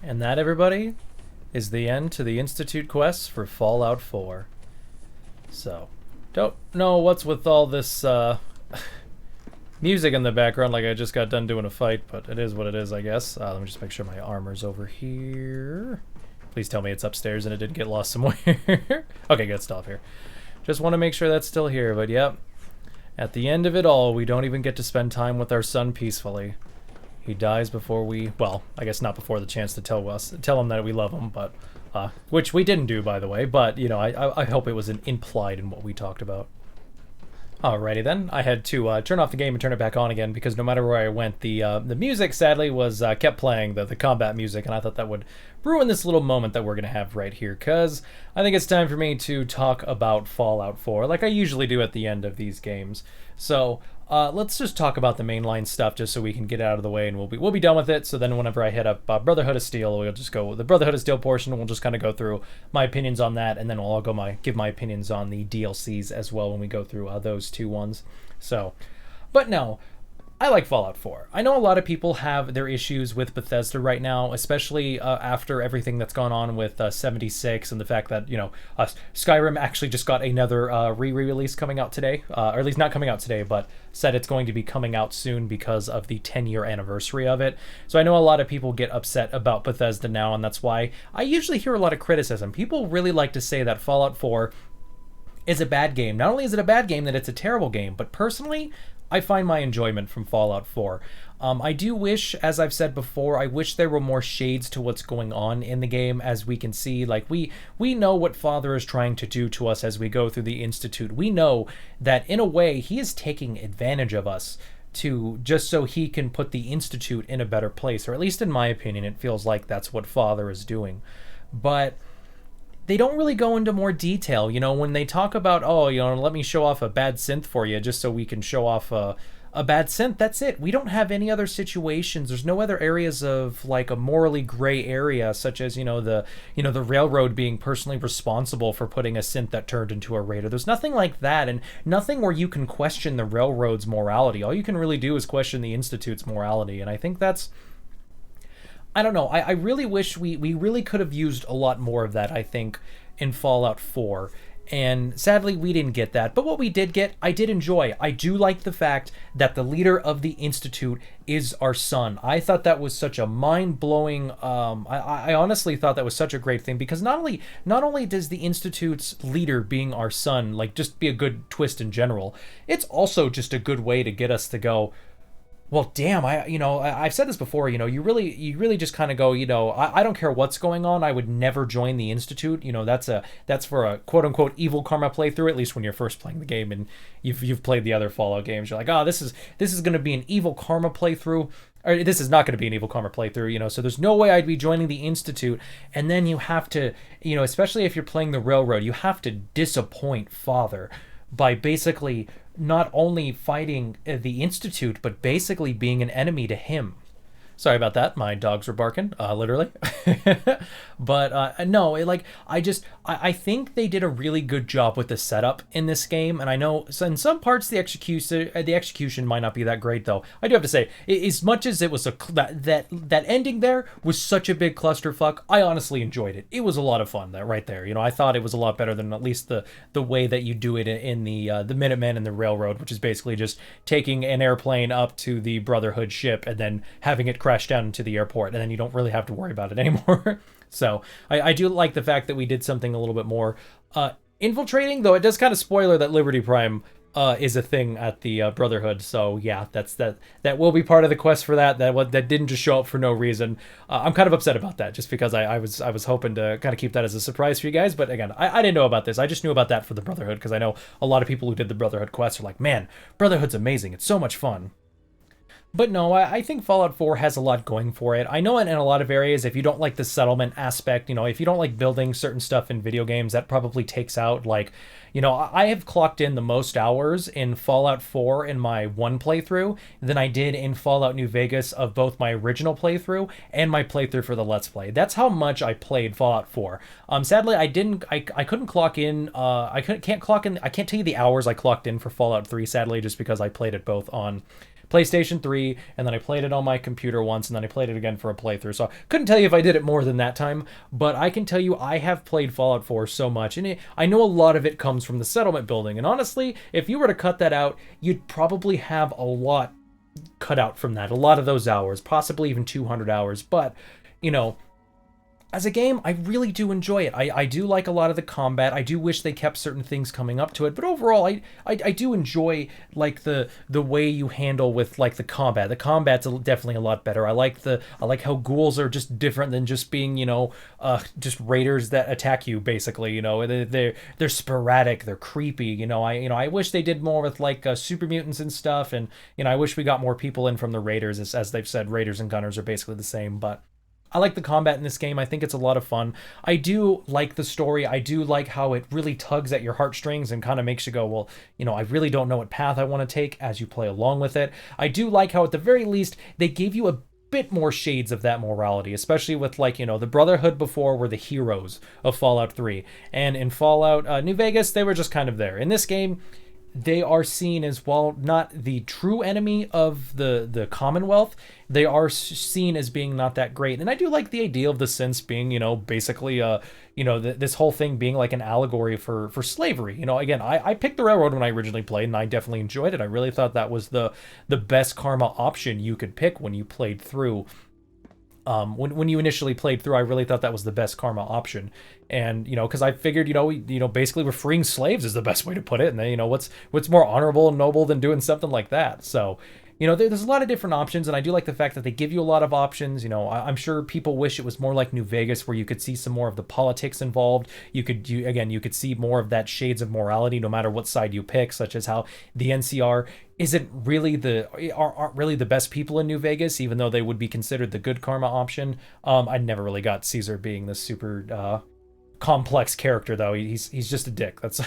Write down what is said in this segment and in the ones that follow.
And that, everybody, is the end to the Institute quests for Fallout 4. So, don't know what's with all this music in the background like I just got done doing a fight, but it is what it is, I guess. Let me just make sure my armor's over here. Please tell me it's upstairs and it didn't get lost somewhere. Okay, good, stop here. Just want to make sure that's still here, but yep. At the end of it all, we don't even get to spend time with our son peacefully. He dies before we, well, I guess not before the chance to tell him that we love him, but, which we didn't do, by the way, but, you know, I hope it was implied in what we talked about. Alrighty then, I had to turn off the game and turn it back on again because no matter where I went, the music sadly was kept playing, the combat music, and I thought that would ruin this little moment that we're gonna have right here. Cause I think it's time for me to talk about Fallout 4, like I usually do at the end of these games. So let's just talk about the mainline stuff just so we can get it out of the way, and we'll be done with it. So then whenever I hit up Brotherhood of Steel, we'll just go the Brotherhood of Steel portion, and we'll just kind of go through my opinions on that, and then we'll all give my opinions on the DLCs as well when we go through those two ones. So, but no, I like Fallout 4. I know a lot of people have their issues with Bethesda right now, especially after everything that's gone on with 76 and the fact that, you know, Skyrim actually just got another re-release coming out today, or at least not coming out today, but said it's going to be coming out soon because of the 10-year anniversary of it. So I know a lot of people get upset about Bethesda now, and that's why I usually hear a lot of criticism. People really like to say that Fallout 4 is a bad game. Not only is it a bad game, that it's a terrible game, but personally, I find my enjoyment from Fallout 4. I do wish, as I've said before, I wish there were more shades to what's going on in the game. As we can see, like we know what Father is trying to do to us as we go through the Institute. We know that in a way he is taking advantage of us to just so he can put the Institute in a better place, or at least in my opinion, it feels like that's what Father is doing. But they don't really go into more detail, you know, when they talk about, oh, you know, let me show off a bad synth for you just so we can show off a bad synth. That's it. We don't have any other situations. There's no other areas of like a morally gray area, such as, the railroad being personally responsible for putting a synth that turned into a raider. There's nothing like that, and nothing where you can question the railroad's morality. All you can really do is question the Institute's morality, and I think that's, I don't know. I really wish we really could have used a lot more of that, I think, in Fallout 4. And sadly, we didn't get that. But what we did get, I did enjoy. I do like the fact that the leader of the Institute is our son. I thought that was such a mind-blowing, I honestly thought that was such a great thing, because not only does the Institute's leader being our son, like, just be a good twist in general, it's also just a good way to get us to go, well, damn, I've said this before, you really just kind of go, I don't care what's going on. I would never join the Institute. That's for a quote unquote evil karma playthrough, at least when you're first playing the game and you've played the other Fallout games. You're like, oh, this is going to be an evil karma playthrough. Or this is not going to be an evil karma playthrough, so there's no way I'd be joining the Institute. And then you have to, especially if you're playing the Railroad, you have to disappoint Father by basically not only fighting the Institute, but basically being an enemy to him. Sorry about that. My dogs were barking, literally. But no, I think they did a really good job with the setup in this game, and I know in some parts the execution might not be that great, though. I do have to say, as much as it was that ending there was such a big clusterfuck, I honestly enjoyed it. It was a lot of fun right there. I thought it was a lot better than at least the way that you do it in the Minutemen and the Railroad, which is basically just taking an airplane up to the Brotherhood ship and then having it crash down into the airport, and then you don't really have to worry about it anymore. So I do like the fact that we did something a little bit more infiltrating, though it does kind of spoiler that Liberty Prime is a thing at the Brotherhood. So yeah, that will be part of the quest for that didn't just show up for no reason. I'm kind of upset about that, just because I was hoping to kind of keep that as a surprise for you guys. But again, I didn't know about this. I just knew about that for the Brotherhood, because I know a lot of people who did the Brotherhood quest are like, man, Brotherhood's amazing. It's so much fun. But no, I think Fallout 4 has a lot going for it. I know in a lot of areas, if you don't like the settlement aspect, if you don't like building certain stuff in video games, that probably takes out, like, I have clocked in the most hours in Fallout 4 in my one playthrough than I did in Fallout New Vegas of both my original playthrough and my playthrough for the Let's Play. That's how much I played Fallout 4. Sadly, I couldn't clock in, I can't tell you the hours I clocked in for Fallout 3, sadly, just because I played it both on PlayStation 3, and then I played it on my computer once, and then I played it again for a playthrough. So I couldn't tell you if I did it more than that time, but I can tell you I have played Fallout 4 so much, and I know a lot of it comes from the settlement building. And honestly, if you were to cut that out, you'd probably have a lot cut out from that. A lot of those hours, possibly even 200 hours. But, you know, as a game, I really do enjoy it. I do like a lot of the combat. I do wish they kept certain things coming up to it, but overall, I do enjoy like the way you handle with like the combat. The combat's definitely a lot better. I like how ghouls are just different than just being, you know, just raiders that attack you basically. You know, they're sporadic, they're creepy. You know, I wish they did more with like super mutants and stuff, and you know, I wish we got more people in from the raiders. As they've said, raiders and gunners are basically the same, but I like the combat in this game. I think it's a lot of fun. I do like the story. I do like how it really tugs at your heartstrings and kind of makes you go, well, you know, I really don't know what path I want to take as you play along with it. I do like how at the very least they gave you a bit more shades of that morality, especially with like, you know, the Brotherhood before were the heroes of Fallout 3. And in Fallout New Vegas, they were just kind of there. In this game, they are seen as, while not the true enemy of the Commonwealth, they are seen as being not that great. And I do like the idea of the synths being, you know, basically, you know, this whole thing being like an allegory for slavery. You know, again, I picked the Railroad when I originally played, and I definitely enjoyed it. I really thought that was the best karma option you could pick when you played through. When you initially played through, I really thought that was the best karma option. And, you know, because I figured, you know, basically we're freeing slaves is the best way to put it. And then, you know, what's more honorable and noble than doing something like that? So, you know, there's a lot of different options, and I do like the fact that they give you a lot of options. You know, I'm sure people wish it was more like New Vegas, where you could see some more of the politics involved. You could see more of that shades of morality, no matter what side you pick, such as how the NCR aren't really the best people in New Vegas, even though they would be considered the good karma option. I never really got Caesar being this super complex character, though. He's just a dick. That's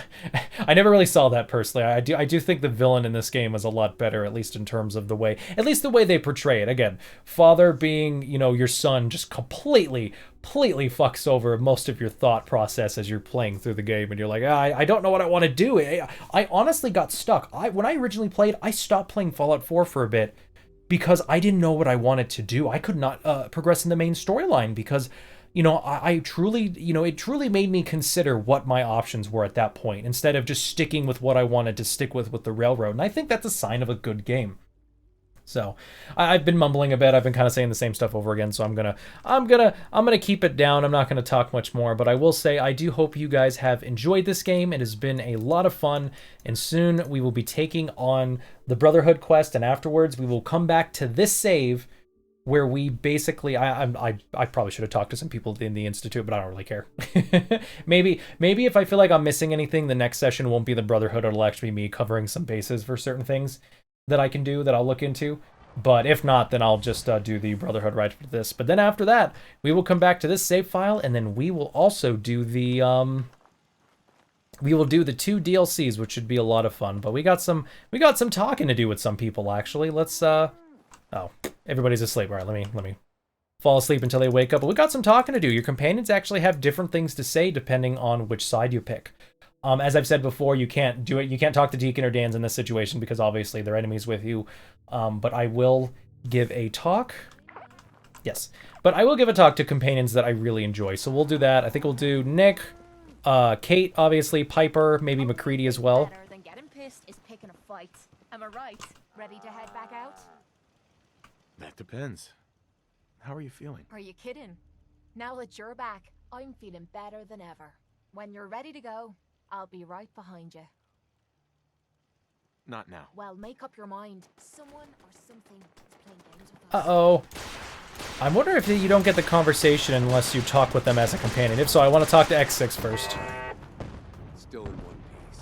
I never really saw that personally. I do think the villain in this game is a lot better, at least in terms of the way they portray it. Again, father being, you know, your son just completely fucks over most of your thought process as you're playing through the game, and you're like, I don't know what I want to do. I honestly got stuck. When I originally played, I stopped playing Fallout 4 for a bit because I didn't know what I wanted to do. I could not progress in the main storyline because, you know, I truly, you know, it truly made me consider what my options were at that point, instead of just sticking with what I wanted to stick with the Railroad. And I think that's a sign of a good game. So I've been mumbling a bit. I've been kind of saying the same stuff over again. So I'm gonna keep it down. I'm not gonna talk much more, but I will say I do hope you guys have enjoyed this game. It has been a lot of fun, and soon we will be taking on the Brotherhood quest, and afterwards we will come back to this save, where we basically, I probably should have talked to some people in the Institute, but I don't really care. maybe if I feel like I'm missing anything, the next session won't be the Brotherhood. It'll actually be me covering some bases for certain things that I can do, that I'll look into. But if not, then I'll just do the Brotherhood right after this. But then after that, we will come back to this save file, and then we will also do the the 2 DLCs, which should be a lot of fun. But we got some talking to do with some people, actually. Let's oh, everybody's asleep. All right, let me fall asleep until they wake up. But we got some talking to do. Your companions actually have different things to say depending on which side you pick. As I've said before, you can't do it. You can't talk to Deacon or Dan's in this situation because obviously they're enemies with you. But I will give a talk. Yes, but I will give a talk to companions that I really enjoy. So we'll do that. I think we'll do Nick, Kate, obviously, Piper, maybe McCready as well. Better than getting pissed is picking a fight. Am I right? Ready to head back out? That depends. How are you feeling? Are you kidding? Now that you're back, I'm feeling better than ever. When you're ready to go, I'll be right behind you. Not now. Well, make up your mind. Someone or something is playing games with us. Uh-oh. I'm wondering if you don't get the conversation unless you talk with them as a companion. If so, I want to talk to X6 first. Still in one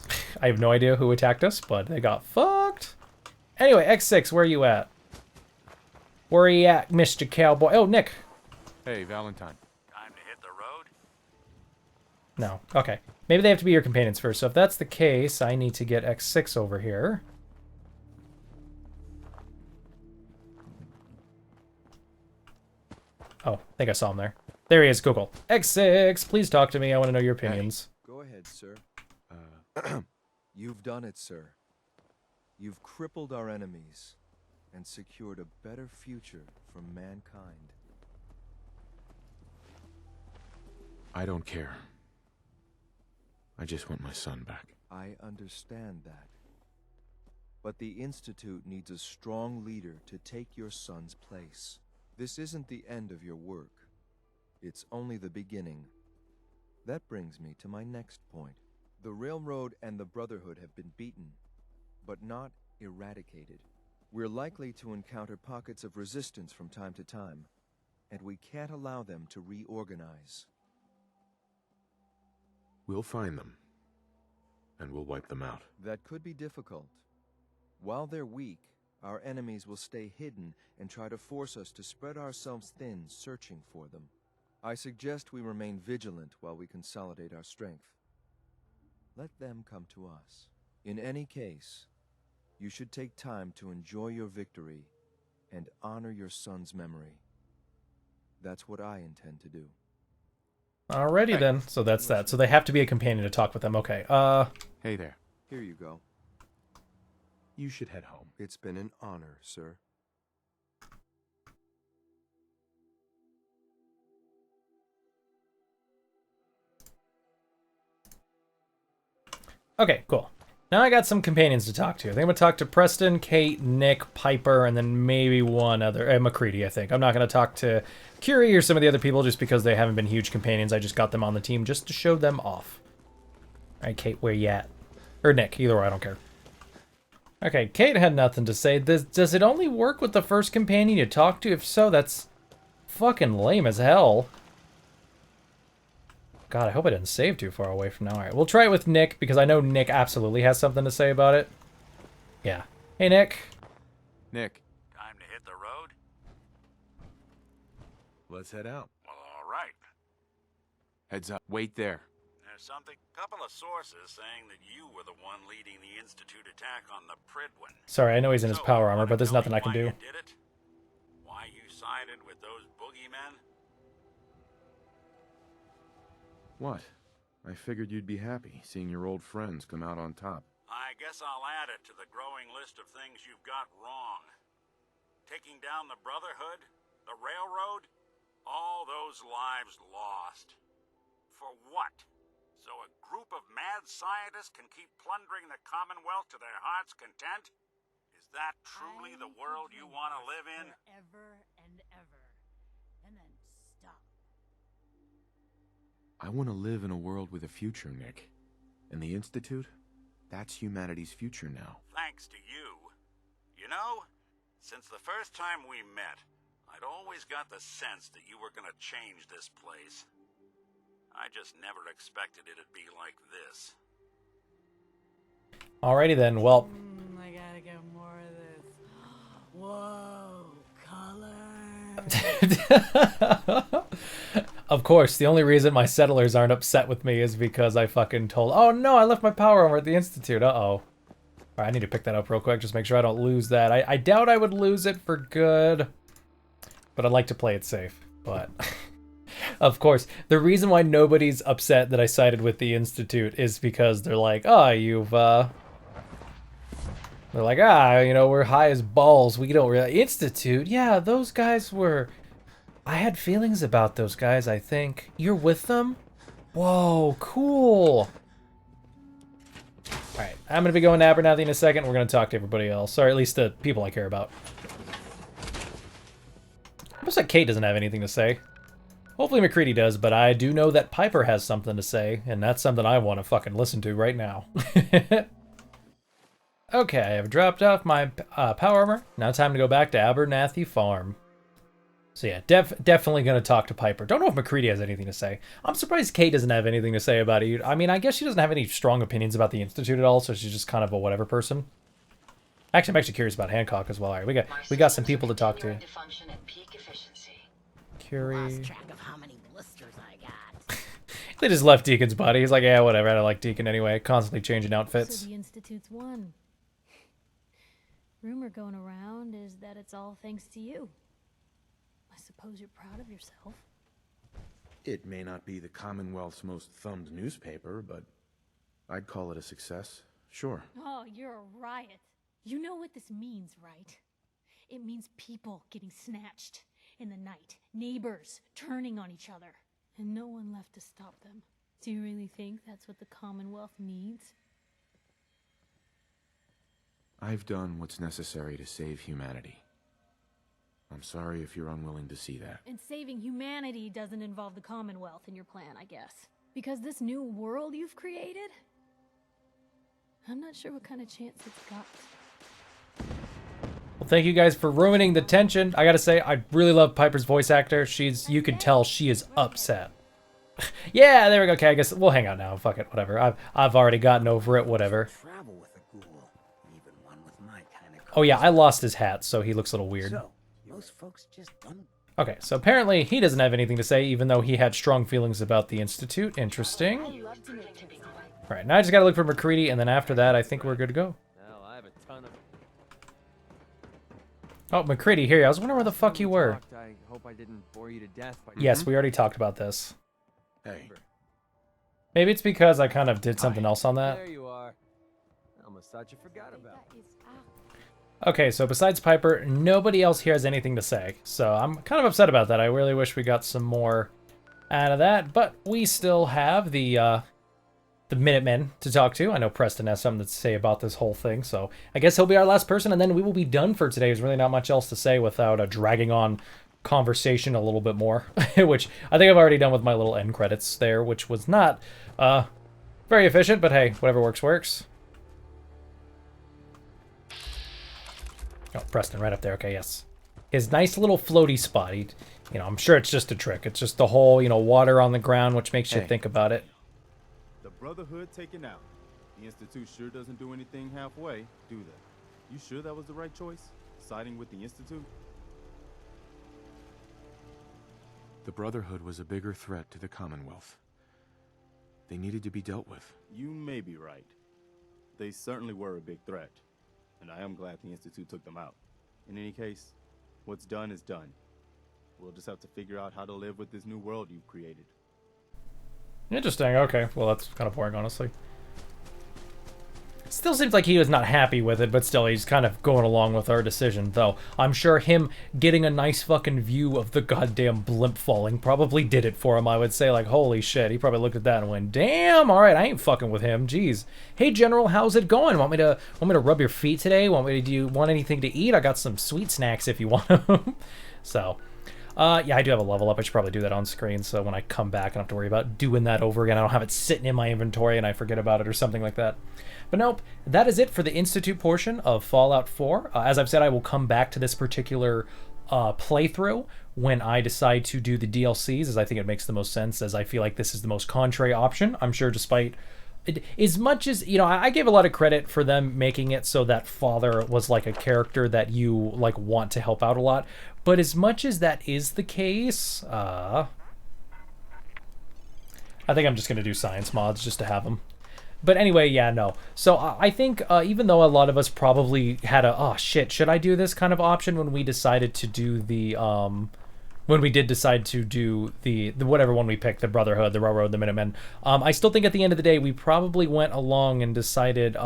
piece. I have no idea who attacked us, but they got fucked. Anyway, X6, where are you at? Where are you at, Mr. Cowboy? Oh, Nick. Hey, Valentine. Time to hit the road? No. Okay. Maybe they have to be your companions first. So if that's the case, I need to get X6 over here. Oh, I think I saw him there. There he is, Google. X6, please talk to me. I want to know your opinions. Go ahead, sir. You've done it, sir. You've crippled our enemies. and secured a better future for mankind. I don't care. I just want my son back. I understand that. But the Institute needs a strong leader to take your son's place. This isn't the end of your work. It's only the beginning. That brings me to my next point. The Railroad and the Brotherhood have been beaten, but not eradicated. We're likely to encounter pockets of resistance from time to time, and we can't allow them to reorganize. We'll find them, and we'll wipe them out. That could be difficult. While they're weak, our enemies will stay hidden and try to force us to spread ourselves thin searching for them. I suggest we remain vigilant while we consolidate our strength. Let them come to us. In any case, you should take time to enjoy your victory and honor your son's memory. That's what I intend to do. Alrighty then. So that's that. So they have to be a companion to talk with them. Okay. Hey there. Here you go. You should head home. It's been an honor, sir. Okay, cool. Now I got some companions to talk to. I think I'm going to talk to Preston, Kate, Nick, Piper, and then maybe one other. McCready, I think. I'm not going to talk to Curie or some of the other people just because they haven't been huge companions. I just got them on the team just to show them off. Alright, Kate, where you at? Or Nick, either way, I don't care. Okay, Kate had nothing to say. Does it only work with the first companion you talk to? If so, that's fucking lame as hell. God, I hope I didn't save too far away from now. Alright, we'll try it with Nick, because I know Nick absolutely has something to say about it. Yeah. Hey, Nick. Nick, Time to hit the road? let's head out. Well, all right. Heads up. Wait there. There's something. Couple of sources saying that you were the one leading the Institute attack on the Pridwin. Sorry, I know he's in his So, power armor, wanna but there's tell nothing me I can why do. you did it? Why you sided with those boogeymen? What? I figured you'd be happy seeing your old friends come out on top. I guess I'll add it to the growing list of things you've got wrong. Taking down the Brotherhood, the Railroad, all those lives lost. For what? So a group of mad scientists can keep plundering the Commonwealth to their heart's content? Is that truly the world you want to live in? Forever and ever. And then stop. I want to live in a world with a future, Nick. And the Institute? That's humanity's future now. Thanks to you. You know, since the first time we met, I'd always got the sense that you were gonna change this place. I just never expected it'd be like this. Alrighty then, well... I gotta get more of this. Whoa, color. Of course, the only reason my settlers aren't upset with me is because I fucking told... Oh no, I left my power armor at the Institute. Uh-oh. Alright, I need to pick that up real quick, just make sure I don't lose that. I doubt I would lose it for good. But I'd like to play it safe. But... Of course, the reason why nobody's upset that I sided with the Institute is because they're like, oh, you've, They're like, you know, we're high as balls. We don't really... Institute? Yeah, those guys were... I had feelings about those guys, I think. You're with them? Whoa, cool. Alright, I'm gonna be going to Abernathy in a second. We're gonna talk to everybody else. Or at least the people I care about. Looks like Kate doesn't have anything to say. Hopefully McCready does, but I do know that Piper has something to say, and that's something I want to fucking listen to right now. Okay, I have dropped off my power armor. Now time to go back to Abernathy Farm. So yeah, definitely going to talk to Piper. Don't know if McCready has anything to say. I'm surprised Kate doesn't have anything to say about it. I mean, I guess she doesn't have any strong opinions about the Institute at all, so she's just kind of a whatever person. Actually, I'm actually curious about Hancock as well. All right, we got some people to talk to. Curie. Lost track of how many blisters I got. They just left Deacon's body. He's like, yeah, whatever. I don't like Deacon anyway. Constantly changing outfits. So the Institute's won. Rumor going around is that it's all thanks to you. I suppose you're proud of yourself. It may not be the Commonwealth's most thumbed newspaper, but I'd call it a success. Sure. Oh, you're a riot. You know what this means, right? It means people getting snatched in the night, neighbors turning on each other, and no one left to stop them. Do you really think that's what the Commonwealth needs? I've done what's necessary to save humanity. I'm sorry if you're unwilling to see that. And saving humanity doesn't involve the Commonwealth in your plan, I guess. Because this new world you've created, I'm not sure what kind of chance it's got. Well, thank you guys for ruining the tension. I gotta say, I really love Piper's voice actor. You can tell she is upset. Yeah, there we go. Okay, I guess we'll hang out now. Fuck it, whatever. I've already gotten over it, whatever. Travel with a ghoul, even one with my kind of Oh yeah, I lost his hat, so he looks a little weird. So, most folks just don't. Okay, so apparently he doesn't have anything to say, even though he had strong feelings about the Institute. Interesting. Alright, now I just gotta look for McCready, and then after that, I think we're good to go. Well, I have a ton of Oh, McCready, here. I was wondering where the fuck you were. I hope I didn't bore you to death by Yes, we already talked about this. Hey, Maybe it's because I kind of did something else on that. There you are. I almost thought you forgot about me. Okay, so besides Piper, nobody else here has anything to say. So I'm kind of upset about that. I really wish we got some more out of that. But we still have the Minutemen to talk to. I know Preston has something to say about this whole thing. So I guess he'll be our last person, and then we will be done for today. There's really not much else to say without dragging on conversation a little bit more. Which I think I've already done with my little end credits there, which was not very efficient. But hey, whatever works, works. Oh, Preston, right up there. Okay, yes. His nice little floaty spot. I'm sure it's just a trick. It's just the whole, water on the ground, which makes you think about it. The Brotherhood taken out. The Institute sure doesn't do anything halfway, do they? You sure that was the right choice? Siding with the Institute? the Brotherhood was a bigger threat to the Commonwealth. They needed to be dealt with. You may be right. They certainly were a big threat, and I am glad the Institute took them out. In any case, what's done is done. We'll just have to figure out how to live with this new world you've created. Interesting, okay. Well, that's kind of boring, honestly. Still seems like he was not happy with it, but still, he's kind of going along with our decision, though. I'm sure him getting a nice fucking view of the goddamn blimp falling probably did it for him, I would say. Like, holy shit. He probably looked at that and went, damn, alright, I ain't fucking with him. Jeez. Hey, General, how's it going? Want me to rub your feet today? Do you want anything to eat? I got some sweet snacks if you want them. So... yeah, I do have a level up. I should probably do that on screen, so when I come back, I don't have to worry about doing that over again. I don't have it sitting in my inventory and I forget about it or something like that. But nope, that is it for the Institute portion of Fallout 4. As I've said, I will come back to this particular playthrough when I decide to do the DLCs, as I think it makes the most sense, as I feel like this is the most contrary option. I'm sure despite... as much as, I gave a lot of credit for them making it so that Father was like a character that you like want to help out a lot, but as much as that is the case, I think I'm just gonna do science mods just to have them. But anyway, yeah, no. So I think even though a lot of us probably had a, oh shit, should I do this kind of option when we decided to do the when we did decide to do the whatever one we picked, the Brotherhood, the Railroad, the Minutemen, I still think at the end of the day, we probably went along and decided,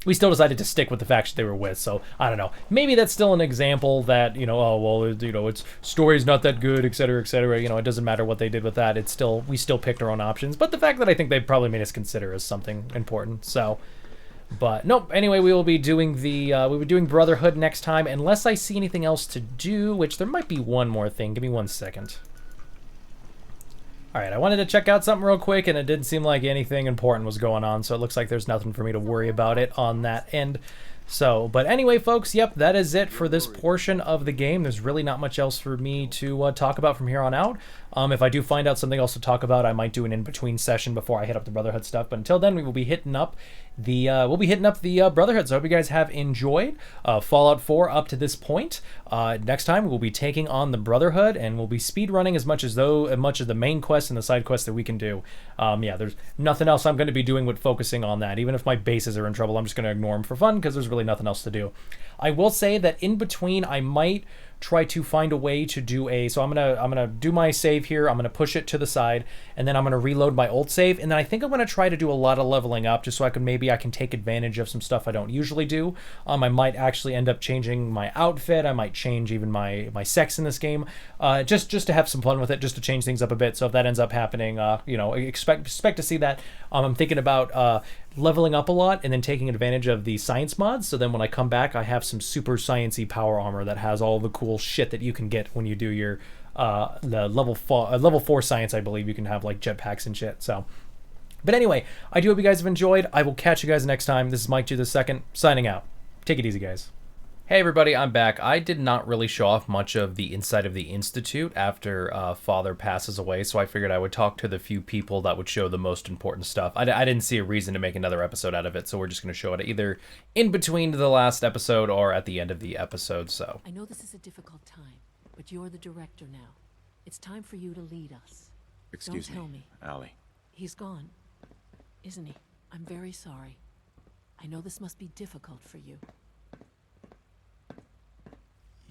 we still decided to stick with the faction they were with. So, I don't know. Maybe that's still an example that, oh, well, it's story's not that good, etc., etc. It doesn't matter what they did with that. We still picked our own options. But the fact that I think they probably made us consider is something important. So... But nope. Anyway, we will be doing doing Brotherhood next time, unless I see anything else to do. Which there might be one more thing. Give me 1 second. All right, I wanted to check out something real quick, and it didn't seem like anything important was going on. So it looks like there's nothing for me to worry about it on that end. So, but anyway, folks, yep, that is it for this portion of the game. There's really not much else for me to talk about from here on out. If I do find out something else to talk about, I might do an in-between session before I hit up the Brotherhood stuff. But until then, we will be hitting up the Brotherhood. So I hope you guys have enjoyed Fallout 4 up to this point. Next time, we'll be taking on the Brotherhood, and we'll be speed running as much of the main quests and the side quests that we can do. Yeah, there's nothing else I'm going to be doing with focusing on that. Even if my bases are in trouble, I'm just going to ignore them for fun because there's really nothing else to do. I will say that in between, I might try to find a way to do a. So I'm gonna do my save here. I'm gonna push it to the side, and then I'm gonna reload my old save, and then I think I'm gonna try to do a lot of leveling up, just so I can take advantage of some stuff I don't usually do. I might actually end up changing my outfit. I might change even my sex in this game, just to have some fun with it, just to change things up a bit. So if that ends up happening, you know, expect to see that. I'm thinking about leveling up a lot and then taking advantage of the science mods, so then when I come back I have some super sciencey power armor that has all the cool shit that you can get when you do your the level 4 science. I believe you can have like jetpacks and shit. So but anyway, I do hope you guys have enjoyed. I will catch you guys next time. This is Mike G the Second signing out. Take it easy, guys. Hey everybody, I'm back. I did not really show off much of the inside of the Institute after Father passes away, so I figured I would talk to the few people that would show the most important stuff. I didn't see a reason to make another episode out of it, so we're just going to show it either in between the last episode or at the end of the episode, so. I know this is a difficult time, but you're the director now. It's time for you to lead us. Excuse Don't tell me. Allie. He's gone, isn't he? I'm very sorry. I know this must be difficult for you.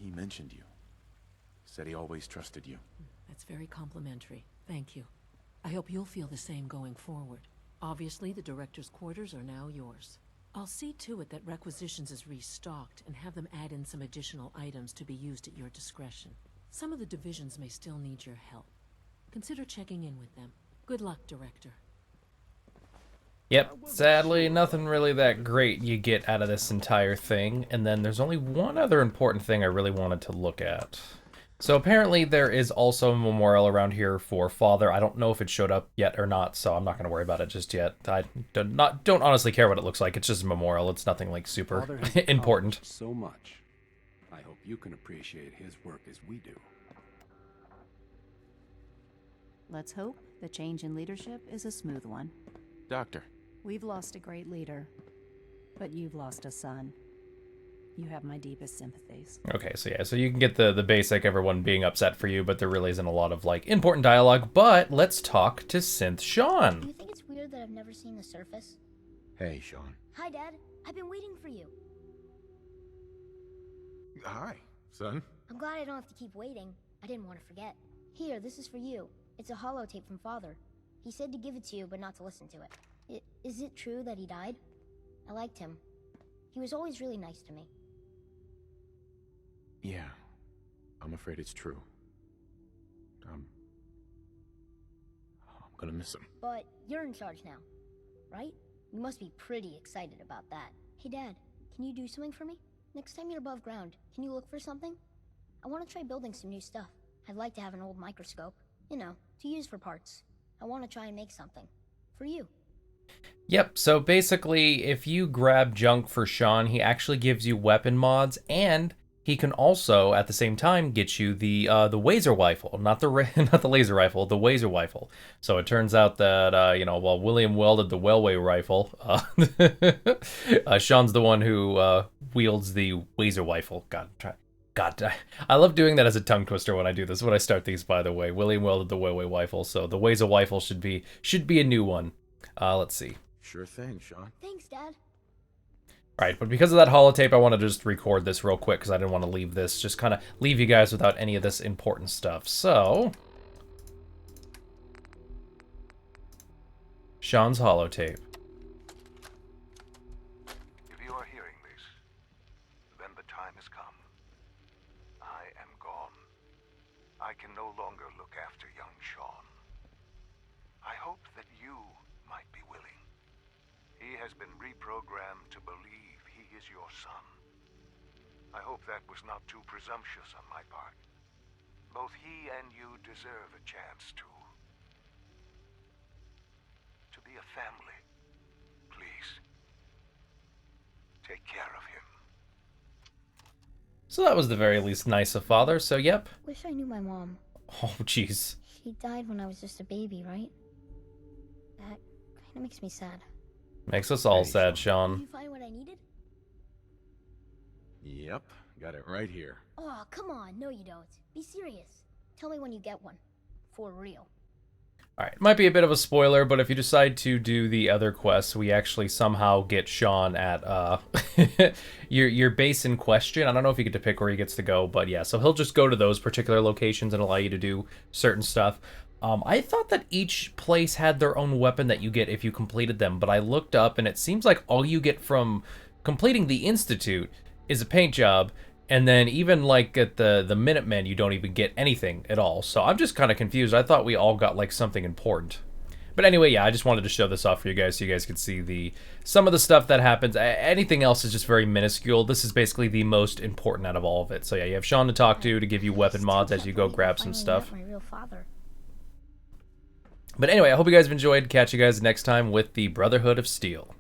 He mentioned you. Said he always trusted you. That's very complimentary. Thank you. I hope you'll feel the same going forward. Obviously, the director's quarters are now yours. I'll see to it that requisitions is restocked and have them add in some additional items to be used at your discretion. Some of the divisions may still need your help. Consider checking in with them. Good luck, Director. Yep, sadly, nothing really that great you get out of this entire thing. And then there's only one other important thing I really wanted to look at. So apparently there is also a memorial around here for Father. I don't know if it showed up yet or not, so I'm not going to worry about it just yet. I don't honestly care what it looks like. It's just a memorial. It's nothing like super important. So much. I hope you can appreciate his work as we do. Let's hope the change in leadership is a smooth one. Doctor. We've lost a great leader, but you've lost a son. You have my deepest sympathies. Okay, so yeah, so you can get the basic everyone being upset for you, but there really isn't a lot of like important dialogue. But let's talk to Synth Sean. Do you think it's weird that I've never seen the surface? Hey, Sean. Hi, Dad. I've been waiting for you. Hi, son. I'm glad I don't have to keep waiting. I didn't want to forget. Here, this is for you. It's a holotape from Father. He said to give it to you, but not to listen to it. Is it true that he died? I liked him. He was always really nice to me. Yeah, I'm afraid it's true. I'm gonna miss him. But you're in charge now, right? You must be pretty excited about that. Hey, Dad, can you do something for me? Next time you're above ground, can you look for something? I want to try building some new stuff. I'd like to have an old microscope, you know, to use for parts. I want to try and make something. For you. Yep, so basically, if you grab junk for Sean, he actually gives you weapon mods, and he can also, at the same time, get you the Wazer rifle, not the laser rifle, the Wazer rifle. So it turns out that you know, while William welded the Wellway rifle, Sean's the one who wields the Wazer rifle. God, I love doing that as a tongue twister when I do this. When I start these, by the way, William welded the Wellway rifle, so the Wazer rifle should be a new one. Let's see. Sure thing, Sean. Thanks, Dad. Alright, but because of that holotape, I want to just record this real quick because I didn't want to leave this, just kind of leave you guys without any of this important stuff. So, Sean's holotape. If you are hearing this, then the time has come. I am gone. I can no longer look after young Sean. I hope that you might be willing. He has been reprogrammed to believe he is your son. I hope that was not too presumptuous on my part. Both he and you deserve a chance to be a family. Please, take care of him. So that was the very least nice of Father, so yep. Wish I knew my mom. Oh, jeez. She died when I was just a baby, right? That kind of makes me sad. Makes us all sad, Sean. Did you find what I needed? Yep, got it right here. Oh, come on. No, you don't. Be serious. Tell me when you get one. For real. Alright, might be a bit of a spoiler, but if you decide to do the other quests, we actually somehow get Sean at your base in question. I don't know if you get to pick where he gets to go, but yeah, so he'll just go to those particular locations and allow you to do certain stuff. I thought that each place had their own weapon that you get if you completed them, but I looked up and it seems like all you get from completing the Institute is a paint job. And then even like at the Minutemen, you don't even get anything at all. So I'm just kind of confused. I thought we all got like something important. But anyway, yeah, I just wanted to show this off for you guys so you guys could see some of the stuff that happens. Anything else is just very minuscule. This is basically the most important out of all of it. So yeah, you have Sean to talk to give you weapon mods as you go grab some stuff. My real father. But anyway, I hope you guys have enjoyed. Catch you guys next time with the Brotherhood of Steel.